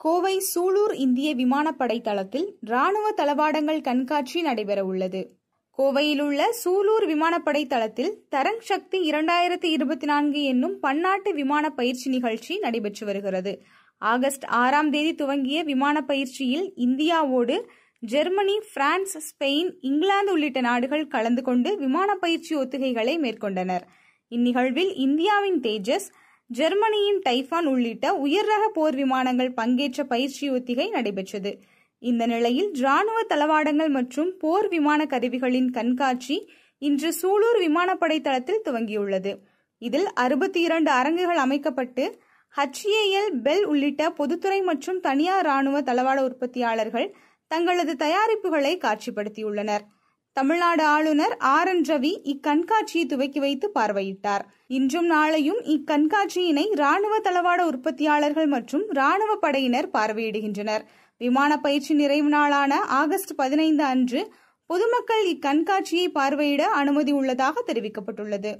கோவை சூலூர் இந்திய விமானப்படை தளத்தில் ராணுவ தளவாடங்கள் கண்காட்சி நடைபெற உள்ளது. கோவையில் உள்ள சூலூர் விமானப்படை தளத்தில் தரங் சக்தி 2024 என்னும் பன்னாட்டு விமான பயிற்சி நிகழ்ச்சி நடைபெற்று வருகிறது. ஆகஸ்ட் 6ஆம் தேதி துவங்கிய விமான பயிற்சியில் இந்தியாவோடு ஜெர்மனி, பிரான்ஸ், ஸ்பெயின், இங்கிலாந்து உள்ளிட்ட நாடுகள் கலந்து கொண்டு விமான பயிற்சி ஒத்திகைகளை மேற்கொண்டனர். இந்நிகழ்வில் இந்தியாவின் தேஜஸ், ஜெர்மனியின் டைஃபான் உள்ளிட்ட உயர் ரக போர் விமானங்கள் பங்கேற்ற பயிற்சி ஒத்திகை நடைபெற்றது. இந்த நிலையில் ராணுவ தளவாடங்கள் மற்றும் போர் விமான கருவிகளின் கண்காட்சி இன்று சூலூர் விமானப்படை தளத்தில் துவங்கியுள்ளது. இதில் 62 அரங்குகள் அமைக்கப்பட்டு HAL, பெல் உள்ளிட்ட பொதுத்துறை மற்றும் தனியார் ராணுவ தளவாட உற்பத்தியாளர்கள் தங்களது தயாரிப்புகளை காட்சிப்படுத்தியுள்ளனர். தமிழ்நாடு ஆளுநர் RN ரவி இக்கண்காட்சியை துவக்கி வைத்து பார்வையிட்டார். இன்றும் நாளையும் இக்கண்காட்சியினை ராணுவ தளவாட உற்பத்தியாளர்கள் மற்றும் ராணுவ படையினர் பார்வையிடுகின்றனர். விமான பயிற்சி நிறைவு நாளான ஆகஸ்ட் 15 அன்று பொதுமக்கள் இக்கண்காட்சியை பார்வையிட அனுமதி உள்ளதாக தெரிவிக்கப்பட்டுள்ளது.